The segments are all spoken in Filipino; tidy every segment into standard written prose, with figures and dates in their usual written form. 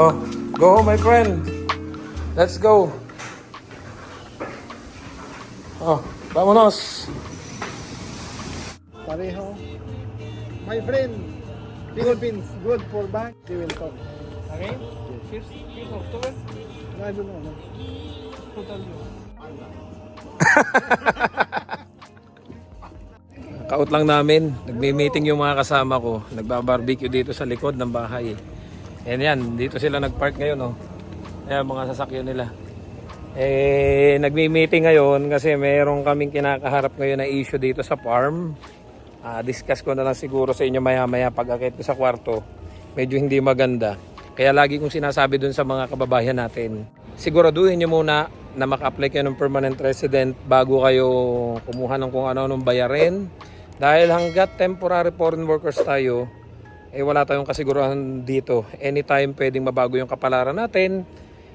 Oh, go home, my friend. Let's go. Oh, vámonos. Pareho. My friend, Philippines, good for back. They will talk. Again? First October? No, I don't know. No. Who told you? Kaut lang namin. Nagme-meeting yung mga kasama ko. Nagbabarbecue dito sa likod ng bahay. Yan yan. Dito sila nagpark ngayon. Oh. Ayan mga sasakyan nila. Nagme-meeting ngayon kasi mayroong kaming kinakaharap ngayon na issue dito sa farm. Discuss ko na lang siguro sa inyo maya-maya pag-akit ko sa kwarto. Medyo hindi maganda. Kaya lagi kong sinasabi dun sa mga kababayan natin, siguraduhin nyo muna na maka-apply kayo ng permanent resident bago kayo kumuha ng kung ano-anong bayarin. Dahil hanggat temporary foreign workers tayo, wala tayong kasigurahan dito. Anytime pwedeng mabago yung kapalaran natin,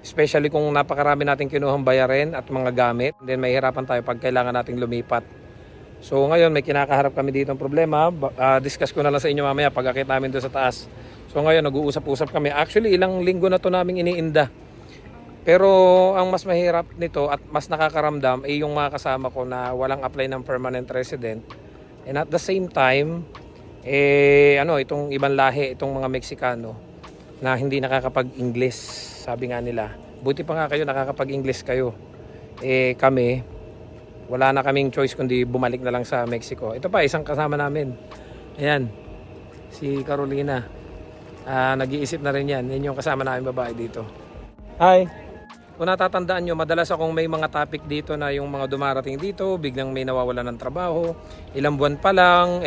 especially kung napakarami natin kinuhang bayarin at mga gamit. Then mahihirapan tayo pag kailangan nating lumipat. So ngayon may kinakaharap kami dito ng problema. Discuss ko na lang sa inyo mamaya pag akit namin doon sa taas. So ngayon nag-uusap-usap kami. Actually ilang linggo na to namin iniinda. Pero ang mas mahirap nito at mas nakakaramdam ay yung mga kasama ko na walang apply ng permanent resident. And at the same time, itong ibang lahi, itong mga Meksikano na hindi nakakapag-English, sabi nga nila. Buti pa nga kayo nakakapag-English kayo. Kami, wala na kaming choice kundi bumalik na lang sa Mexico. Ito pa, isang kasama namin. Ayan, si Carolina. Nag-iisip na rin yan. Yan yung kasama namin babae dito. Hi! Kung natatandaan nyo, madalas akong may mga topic dito na yung mga dumarating dito, biglang may nawawala ng trabaho. Ilang buwan pa lang,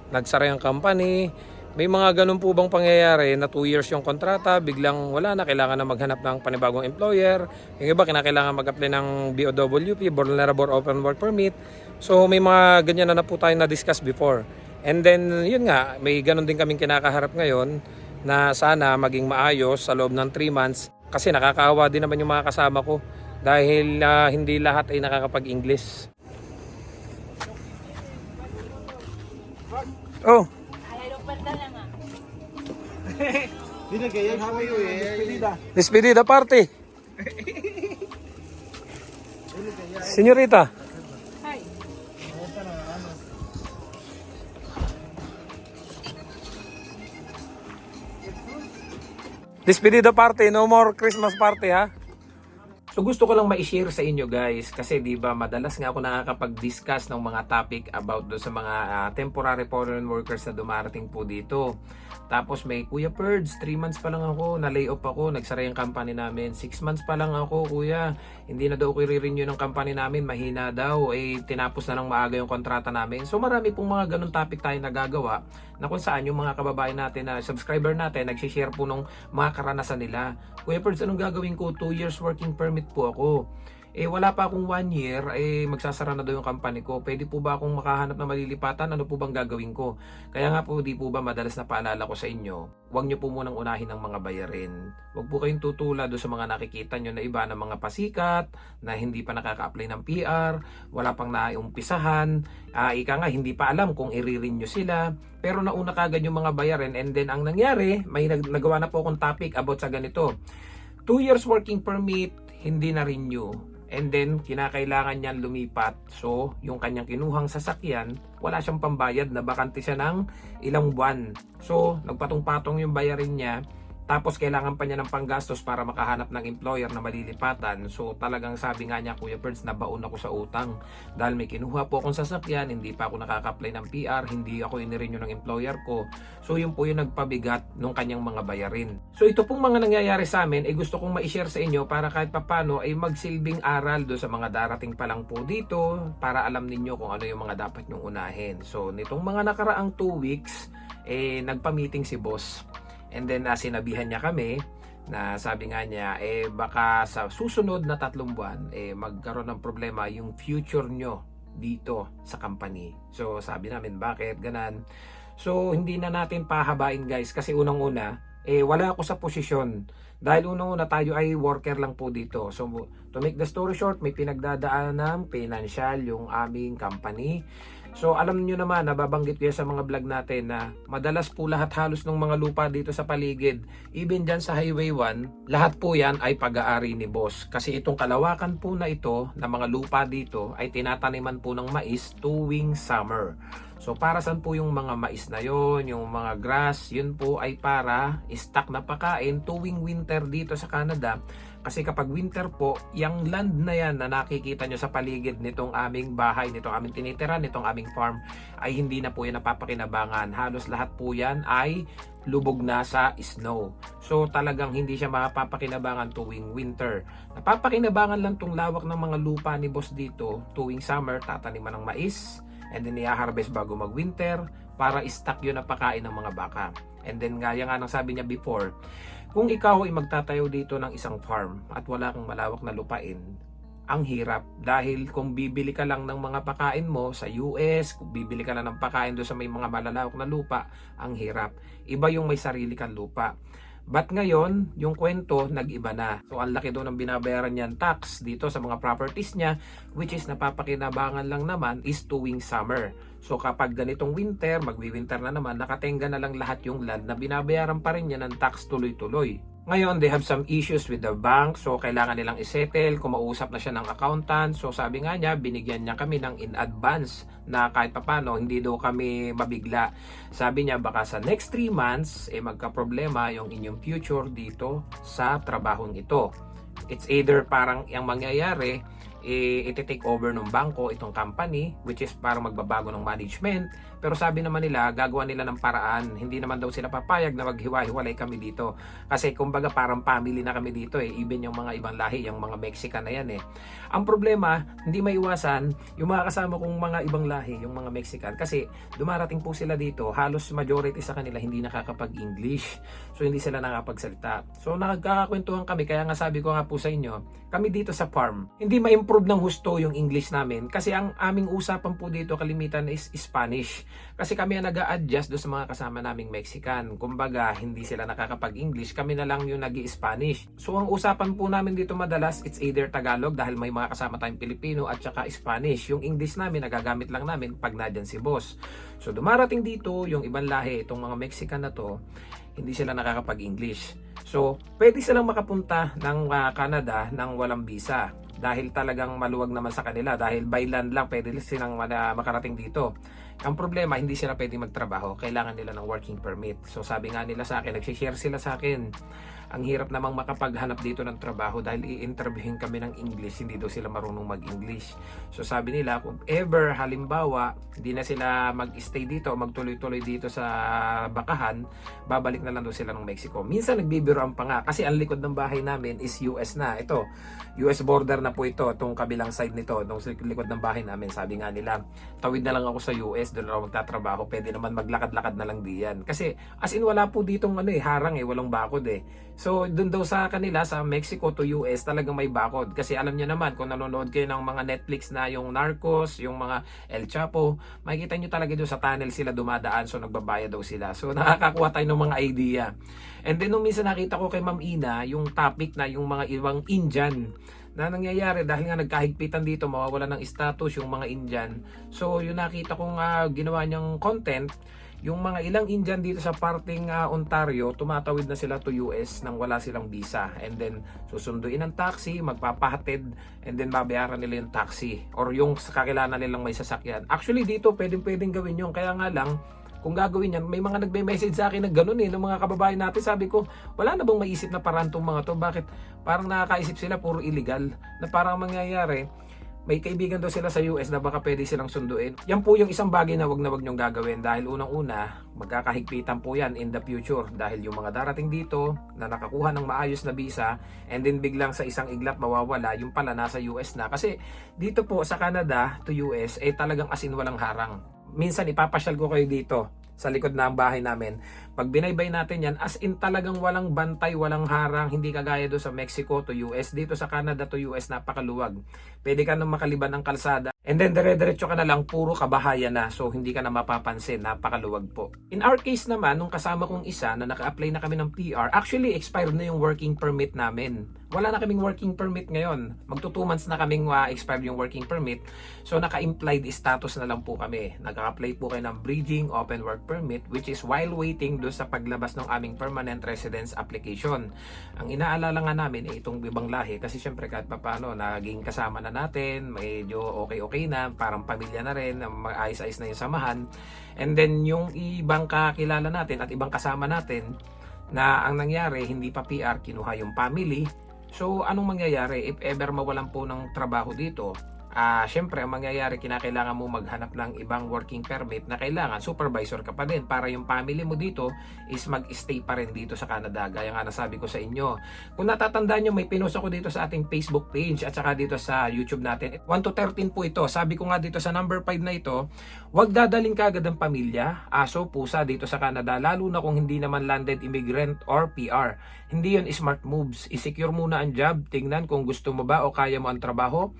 nagsara yung company. May mga ganun po bang pangyayari na 2 years yung kontrata, biglang wala na, kailangan na maghanap ng panibagong employer. Yung iba, kinakailangan mag-apply ng BOWP, Vulnerable Open Work Permit. So may mga ganyan na po tayo na-discuss before. And then, yun nga, may ganun din kaming kinakaharap ngayon na sana maging maayos sa loob ng 3 months. Kasi nakakaawa din naman yung mga kasama ko dahil hindi lahat ay nakakapag-English. Oh! Hindi na kaya kami despedida. Despedida party. Señorita. Hi. Despedida party, no more Christmas party ha. So gusto ko lang ma-share sa inyo guys kasi 'di ba madalas nga ako nakakapag-discuss ng mga topic about do sa mga temporary foreign workers na dumarating po dito. Tapos may Kuya Perds, 3 months pa lang ako, na-lay off ako, nagsara yung company namin. 6 months pa lang ako, kuya. Hindi na daw ko i-renew ng company namin, mahina daw. Tinapos na lang maaga yung kontrata namin. So marami pong mga ganun topic tayo nagagawa na kung saan yung mga kababayan natin na subscriber natin nagsishare po ng mga karanasan nila. Kuya Perds, anong gagawin ko? 2 years working permit po ako. Wala pa akong 1 year, magsasara na daw yung company ko. Pwede po ba akong makahanap na malilipatan? Ano po bang gagawin ko? Kaya nga po, di po ba madalas na paalala ko sa inyo, huwag nyo po munang unahin ang mga bayarin. Huwag po kayong tutula doon sa mga nakikita nyo na iba ng mga pasikat, na hindi pa nakaka-apply ng PR, wala pang naiumpisahan, ika nga, hindi pa alam kung i-renew sila, pero nauna kagad yung mga bayarin, and then ang nangyari, may nagawa na po akong topic about sa ganito. 2 years working permit, hindi na renew. And then, kinakailangan niyan lumipat. So, yung kanyang kinuhang sasakyan, wala siyang pambayad na bakante siya ng ilang buwan. So, nagpatong-patong yung bayarin niya. Tapos, kailangan pa niya ng panggastos para makahanap ng employer na malilipatan. So, talagang sabi nga niya, Kuya Perds, nabaon ako sa utang. Dahil may kinuha po akong sasakyan, hindi pa ako nakaka-apply ng PR, hindi ako inirenew ng employer ko. So, yun po yung nagpabigat ng kanyang mga bayarin. So, ito pong mga nangyayari sa amin, gusto kong ma-share sa inyo para kahit papano ay magsilbing aral do sa mga darating pa lang po dito para alam ninyo kung ano yung mga dapat nyong unahin. So, nitong mga nakaraang 2 weeks, nagpa-meeting si boss. And then sinabihan niya kami na sabi nga niya baka sa susunod na 3 buwan magkaroon ng problema yung future nyo dito sa company. So sabi namin bakit ganan. So hindi na natin pahabain guys kasi unang-una wala ako sa posisyon. Dahil unang-una tayo ay worker lang po dito. So to make the story short, may pinagdadaan ng financial yung aming company. So alam niyo naman, nababanggit ko yan sa mga vlog natin na madalas po lahat halos ng mga lupa dito sa paligid, even dyan sa Highway 1, lahat po yan ay pag-aari ni boss. Kasi itong kalawakan po na ito, na mga lupa dito, ay tinataniman po ng mais tuwing summer. So para saan po yung mga mais na yon, yung mga grass, yun po ay para stock na pakain tuwing winter dito sa Canada. Kasi kapag winter po, yung land na yan na nakikita nyo sa paligid nitong aming bahay, nitong aming tinitira, nitong aming farm, ay hindi na po yan napapakinabangan. Halos lahat po yan ay lubog na sa snow. So talagang hindi siya mapapakinabangan tuwing winter. Napapakinabangan lang tong lawak ng mga lupa ni boss dito tuwing summer, tataniman ng mais, and then i-harvest bago mag-winter para stock yun na pakain ng mga baka. And then gaya nga ng sabi niya before, kung ikaw ay magtatayo dito ng isang farm at wala kang malawak na lupain, ang hirap. Dahil kung bibili ka lang ng mga pakain mo sa US, kung bibili ka lang ng pakain doon sa may mga malalawak na lupa, ang hirap. Iba yung may sarili kang lupa. But ngayon, yung kwento, nag-iba na. So, ang laki doon ng binabayaran niyan tax dito sa mga properties niya, which is napapakinabangan lang naman is tuwing summer. So, kapag ganitong winter, magwi-winter na naman, nakatenga na lang lahat yung land na binabayaran pa rin niya ng tax tuloy-tuloy. Ngayon, they have some issues with the bank. So, kailangan nilang isettle. Kumausap na siya ng accountant. So, sabi nga niya, binigyan niya kami ng in advance na kahit papano, hindi daw kami mabigla. Sabi niya, baka sa next 3 months, magka-problema yung inyong future dito sa trabahong ito. It's either parang yung mangyayari, iti-take over ng bangko itong company, which is parang magbabago ng management. Pero sabi naman nila, gagawa nila ng paraan. Hindi naman daw sila papayag na maghiwa-hiwalay kami dito. Kasi kumbaga parang family na kami dito even yung mga ibang lahi, yung mga Mexican na yan Ang problema, hindi maiwasan yung mga kasama kong mga ibang lahi, yung mga Mexican. Kasi dumarating po sila dito, halos majority sa kanila hindi nakakapag-English. So hindi sila nakakapagsalita. So nagkakakwentuhan kami, kaya nga sabi ko nga po sa inyo, kami dito sa farm, hindi ma-improve ng husto yung English namin. Kasi ang aming usapan po dito kalimitan is Spanish. Kasi kami ang nag-a-adjust doon sa mga kasama naming Mexican. Kumbaga, hindi sila nakakapag-English, kami na lang yung nag-i-Spanish. So, ang usapan po namin dito madalas, it's either Tagalog dahil may mga kasama tayong Pilipino at saka Spanish. Yung English namin, nagagamit lang namin pag nadyan si boss. So, dumarating dito yung ibang lahi, itong mga Mexican na to, hindi sila nakakapag-English. So, pwede silang makapunta ng Canada ng walang visa. Dahil talagang maluwag naman sa kanila. Dahil by land lang, pwede silang makarating dito. Ang problema, hindi sila pwede magtrabaho. Kailangan nila ng working permit. So sabi nga nila sa akin, nagsishare sila sa akin, ang hirap namang makapaghanap dito ng trabaho dahil i-interviewin kami ng English, hindi daw sila marunong mag-English. So sabi nila, kung ever halimbawa hindi na sila mag-stay dito o magtuloy-tuloy dito sa bakahan, babalik na lang daw sila ng Mexico. Minsan nagbibiroan pa nga kasi ang likod ng bahay namin is US na. Ito, US border na po ito, itong kabilang side nito, itong likod ng bahay namin. Sabi nga nila, tawid na lang ako sa US, doon ako magtatrabaho, pwede naman maglakad-lakad na lang diyan. Kasi as in wala po ditong harang walang bakod So doon daw sa kanila sa Mexico to US talagang may bakod. Kasi alam niyo naman kung nanonood kayo ng mga Netflix na yung Narcos, yung mga El Chapo, makikita niyo talaga doon sa tunnel sila dumadaan, so nagbabayad daw sila. So nakakakuha tayo ng mga idea. And then nung minsan nakita ko kay Ma'am Ina yung topic na yung mga ibang Indian na nangyayari dahil nga nagkahigpitan dito, mawawala ng status yung mga Indian. So yung nakita kong ginawa niyang content, yung mga ilang Indian dito sa parting Ontario, tumatawid na sila to US nang wala silang visa. And then susunduin ng taxi, magpapahatid, and then babayaran nila yung taxi or yung kakilala nilang may sasakyan. Actually dito pwedeng gawin yun, kaya nga lang kung gagawin yan, may mga nagme-message sa akin na ganun ng mga kababayan natin. Sabi ko, wala na bang maisip na parang itong mga to? Bakit parang nakakaisip sila puro illegal? Na parang mangyayari, may kaibigan daw sila sa US na baka pwede silang sunduin. Yan po yung isang bagay na wag nyong gagawin dahil unang-una, magkakahigpitan po yan in the future dahil yung mga darating dito na nakakuha ng maayos na visa and then biglang sa isang iglap mawawala, yung pala nasa US na. Kasi dito po sa Canada to US talagang as in walang harang. Minsan ipapasyal ko kayo dito sa likod ng bahay namin. Pag binaybay natin yan, as in talagang walang bantay, walang harang, hindi kagaya doon sa Mexico to US. Dito sa Canada to US, napakaluwag. Pwede ka nang makaliban ng kalsada. And then dire-diretso ka na lang, puro kabahayan na. So hindi ka na mapapansin, napakaluwag po. In our case naman, nung kasama kong isa na naka-apply na kami ng PR, actually expired na yung working permit namin. Wala na kaming working permit ngayon. Magto 2 months na kaming expired yung working permit. So naka-implied status na lang po kami. Nag-apply po kayo ng bridging open work permit, which is while waiting do sa paglabas ng aming permanent residence application. Ang inaalala nga namin ay itong ibang lahi kasi syempre kahit paano naging kasama na natin, medyo okay na, parang pamilya na rin, maayos-ayos na yung samahan. And then yung ibang kakilala natin at ibang kasama natin na ang nangyari hindi pa PR, kinuha yung family. So anong mangyayari if ever mawalan po ng trabaho dito? Syempre ang mangyayari, kinakailangan mo maghanap ng ibang working permit na kailangan supervisor ka pa din para yung family mo dito is mag-stay pa rin dito sa Canada. Gaya nga nasabi ko sa inyo. Kung natatandaan nyo, may pinost ako dito sa ating Facebook page at saka dito sa YouTube natin. 1 to 13 po ito. Sabi ko nga dito sa number 5 na ito, huwag dadaling kagad ang pamilya, aso, pusa dito sa Canada, lalo na kung hindi naman landed immigrant or PR. Hindi yun smart moves. I-secure muna ang job, tingnan kung gusto mo ba o kaya mo ang trabaho.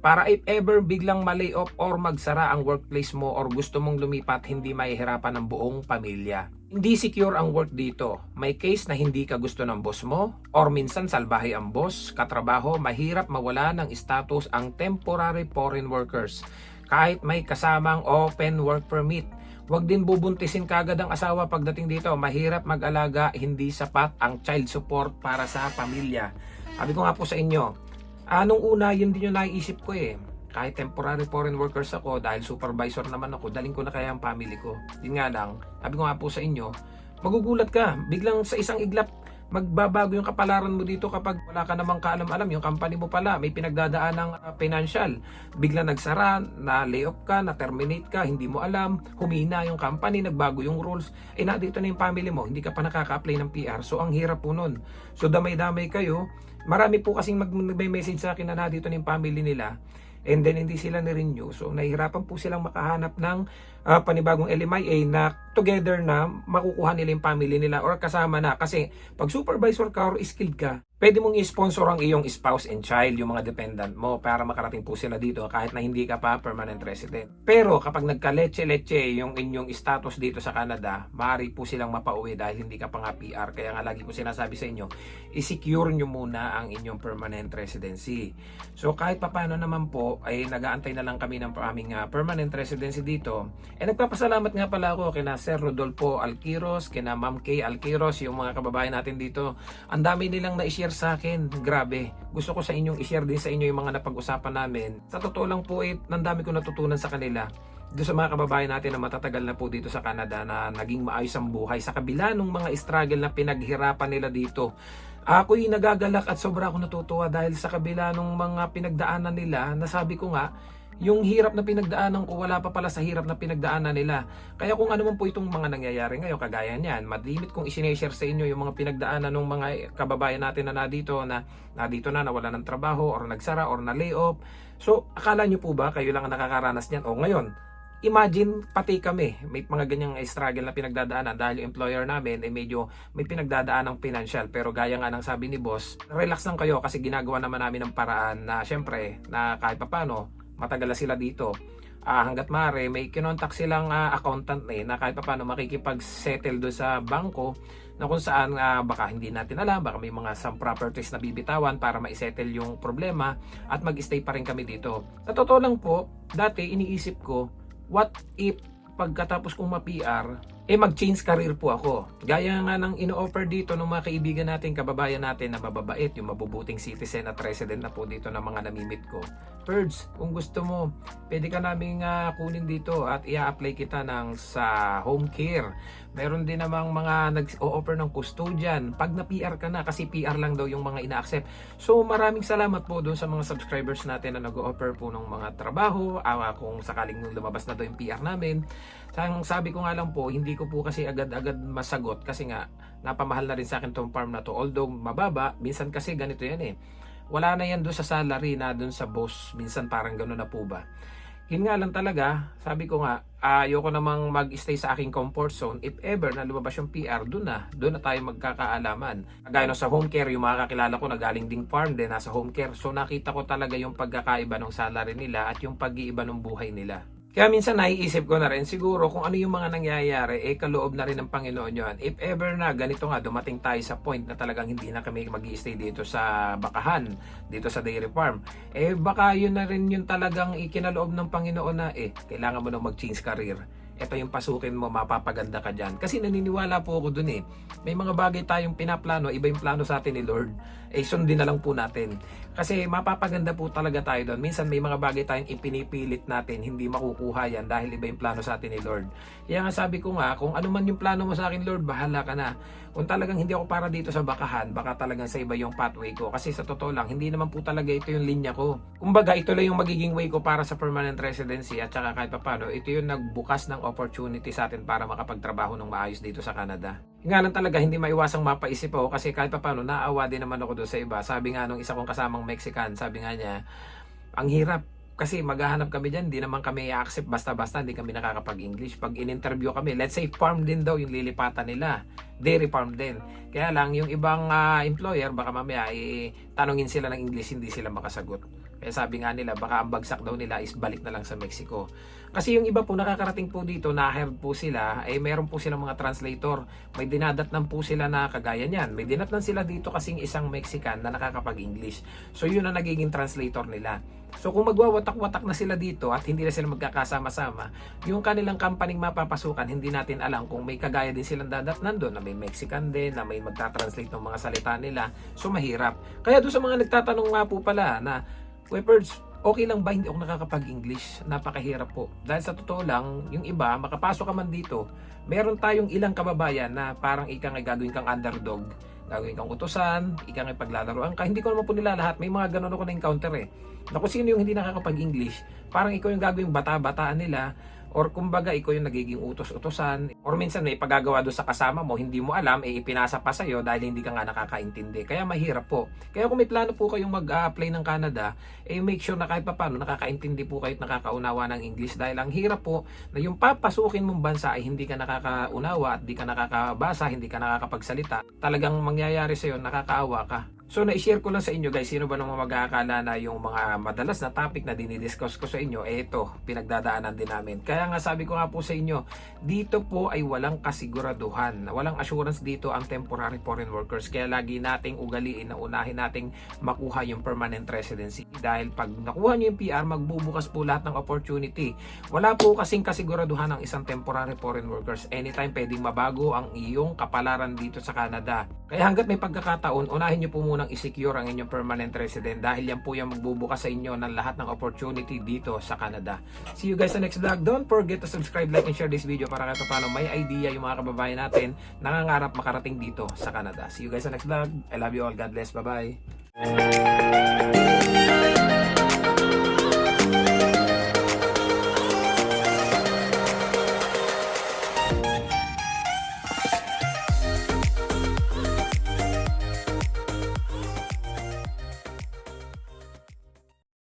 Para if ever biglang ma-lay off or magsara ang workplace mo or gusto mong lumipat, hindi mahihirapan ng buong pamilya. Hindi secure ang work dito. May case na hindi ka gusto ng boss mo or minsan salbahe ang boss, katrabaho, mahirap mawala ng status ang temporary foreign workers. Kahit may kasamang open work permit. Huwag din bubuntisin kagad ang asawa pagdating dito. Mahirap mag-alaga, hindi sapat ang child support para sa pamilya. Sabi ko nga po sa inyo, nung una, yun din yung naiisip ko eh. Kahit temporary foreign workers ako, dahil supervisor naman ako, daling ko na kaya ang family ko. Yun nga lang, sabi ko nga po sa inyo, magugulat ka. Biglang sa isang iglap, magbabago yung kapalaran mo dito kapag wala ka namang kaalam-alam. Yung company mo pala, may pinagdadaan ng financial. Biglang nagsara, na-lay off ka, na-terminate ka, hindi mo alam, humina yung company, nagbago yung rules. Na dito na yung family mo, hindi ka pa nakaka-apply ng PR. So, ang hirap po nun. So, damay-damay kayo. Marami po kasing may message sa akin na dito na yung family nila and then hindi sila na-renew. So nahihirapan po silang makahanap ng panibagong LMIA na together na makukuha nila yung family nila or kasama na. Kasi pag supervisor ka or skilled ka, pwede mong i-sponsor ang iyong spouse and child, yung mga dependent mo para makarating po sila dito kahit na hindi ka pa permanent resident. Pero kapag nagka-leche-leche yung inyong status dito sa Canada, maaari po silang mapauwi dahil hindi ka pa nga PR. Kaya nga lagi ko sinasabi sa inyo, i-secure nyo muna ang inyong permanent residency. So kahit papano naman po, ay nag-aantay na lang kami ng aming permanent residency dito. Nagpapasalamat nga pala ako kina Sir Rodolfo Alquiros, kina Ma'am Kay Alquiros, yung mga kababayan natin dito. Ang dami nilang na-share sa akin. Grabe. Gusto ko sa inyong i-share din sa inyo yung mga napag-usapan namin. Sa totoo lang po, nandami ko natutunan sa kanila. Doon sa mga kababayan natin na matatagal na po dito sa Canada na naging maayos ang buhay sa kabila ng mga struggle na pinaghirapan nila dito. Ako'y nagagalak at sobra akong natutuwa dahil sa kabila ng mga pinagdaanan nila, nasabi ko nga, yung hirap na pinagdaanan ko, wala pa pala sa hirap na pinagdaanan nila. Kaya kung ano man po itong mga nangyayari ngayon, kagaya niyan, madlimit kong isineshare sa inyo yung mga pinagdaanan ng mga kababayan natin na nadito na nawala ng trabaho or nagsara or na-lay off. So, akala nyo po ba kayo lang ang nakakaranas niyan? O ngayon, imagine pati kami, may mga ganyang struggle na pinagdadaanan dahil yung employer namin ay medyo may pinagdadaan ng financial. Pero gaya nga ng sabi ni boss, relax lang kayo kasi ginagawa naman namin ng paraan na syempre na kahit papano, matagal na sila dito. Hanggat maaari, may kinontak silang accountant na kahit papano makikipag-settle doon sa bangko na kung saan baka hindi natin alam, baka may mga some properties na bibitawan para ma-settle yung problema at mag-stay pa rin kami dito. Sa totoo lang po, dati iniisip ko, what if pagkatapos kong ma-PR, mag-change career po ako. Gaya nga ng ino-offer dito ng mga kaibigan natin, kababayan natin na mababait, yung mabubuting citizen at resident na po dito ng mga namimit ko. Birds, kung gusto mo, pwede ka naming kunin dito at i-apply kita sa home care. Meron din namang mga nag-o-offer ng custodian pag na-PR ka na kasi PR lang daw yung mga ina-accept. So maraming salamat po doon sa mga subscribers natin na nag-o-offer po ng mga trabaho, kung sakaling lumabas na daw yung PR namin. Sabi ko nga lang po, hindi ko po kasi agad-agad masagot kasi nga napamahal na rin sa akin tong farm na to. Although mababa, minsan kasi ganito yan wala na yan doon sa salary na doon sa boss. Minsan parang gano'n na po ba. Yun nga lang talaga, sabi ko nga, ayoko namang mag-stay sa aking comfort zone. If ever na lumabas yung PR, doon na tayo magkakaalaman. Kagaya no, sa home care, yung mga kakilala ko na galing ding farm din, nasa home care. So nakita ko talaga yung pagkakaiba ng salary nila at yung pag-iiba ng buhay nila. Kaya minsan naiisip ko na rin siguro kung ano yung mga nangyayari, kaloob na rin ng Panginoon yun. If ever na ganito nga, dumating tayo sa point na talagang hindi na kami mag-i-stay dito sa bakahan, dito sa dairy farm, baka yun na rin yung talagang ikinaloob ng Panginoon na kailangan mo nang mag-change career. Ito yung pasukin mo, mapapaganda ka dyan. Kasi naniniwala po ako dun May mga bagay tayong pinaplano, iba yung plano sa atin ni Lord. Sundin na lang po natin. Kasi mapapaganda po talaga tayo doon. Minsan may mga bagay tayong ipinipilit natin, hindi makukuha yan dahil iba yung plano sa atin ni Lord. Kaya nga sabi ko nga, kung ano man yung plano mo sa akin Lord, bahala ka na. Kung talagang hindi ako para dito sa bakahan, baka talagang sa iba yung pathway ko. Kasi sa totoo lang, hindi naman po talaga ito yung linya ko. Kumbaga, ito lang yung magiging way ko para sa permanent residency at saka kahit papano, ito yung nagbukas ng opportunity sa atin para makapagtrabaho ng maayos dito sa Canada. Nga lang talaga, hindi maiwasang mapaisip ako kasi kahit papano, naawa din naman ako doon sa iba. Sabi nga nung isa kong kasamang Mexican, sabi nga niya, ang hirap. Kasi maghahanap kami dyan, hindi naman kami i-accept basta-basta, hindi kami nakakapag-English. Pag in-interview kami, let's say farm din daw yung lilipatan nila. Dairy farm din. Kaya lang, yung ibang employer, baka mamaya, tanungin sila ng English, hindi sila makasagot. Kaya sabi nga nila, baka ang bagsak daw nila is balik na lang sa Mexico. Kasi yung iba po, nakakarating po dito, na-hired po sila, meron po silang mga translator. May dinadatnan po sila na kagaya niyan. May dinatnan sila dito kasing isang Mexican na nakakapag-English. So yun ang nagiging translator nila. So kung magwawatak-watak na sila dito at hindi na sila magkakasama-sama, yung kanilang company mapapasukan, hindi natin alam kung may kagaya din silang dadatnan doon na may Mexican din, na may magta-translate ng mga salita nila. So mahirap. Kaya doon sa mga nagtatanong nga po pala na, Weppers, okay lang ba hindi ako nakakapag-English? Napakahirap po. Dahil sa totoo lang, yung iba, makapasok ka man dito, meron tayong ilang kababayan na parang ika nga gagawin kang underdog, gagawin kang utusan, ika nga paglalaroan ka. Hindi ko naman po nila lahat. May mga ganun ako na-encounter na kung sino yung hindi nakakapag-English, parang ikaw yung gagawin bata-bataan nila, or kumbaga ikaw yung nagiging utos-utosan, or minsan may pagagawa doon sa kasama mo, hindi mo alam, ipinasa pa sa'yo dahil hindi ka nga nakakaintindi. Kaya mahirap po. Kaya kung may plano po kayong mag-apply ng Canada, make sure na kahit paano nakakaintindi po kayo at nakakaunawa ng English, dahil ang hirap po na yung papasukin mong bansa ay hindi ka nakakaunawa at hindi ka nakakabasa, hindi ka nakakapagsalita. Talagang mangyayari sa'yo, nakakaawa ka. So na-share ko lang sa inyo guys, sino ba naman mag-aakala na yung mga madalas na topic na dinidiscuss ko sa inyo, ito, pinagdadaanan din namin. Kaya nga sabi ko nga po sa inyo, dito po ay walang kasiguraduhan, walang assurance dito ang temporary foreign workers. Kaya lagi nating ugaliin na unahin nating makuha yung permanent residency. Dahil pag nakuha nyo yung PR, magbubukas po lahat ng opportunity. Wala po kasing kasiguraduhan ng isang temporary foreign workers. Anytime pwedeng mabago ang iyong kapalaran dito sa Canada. Kaya hanggat may pagkakataon, unahin nyo po muna i-secure ang inyong permanent resident dahil yan po yung magbubukas sa inyo ng lahat ng opportunity dito sa Canada. See you guys sa next vlog. Don't forget to subscribe, like, and share this video para kahit paano may idea yung mga kababayan natin nangangarap makarating dito sa Canada. See you guys sa next vlog. I love you all. God bless. Bye-bye.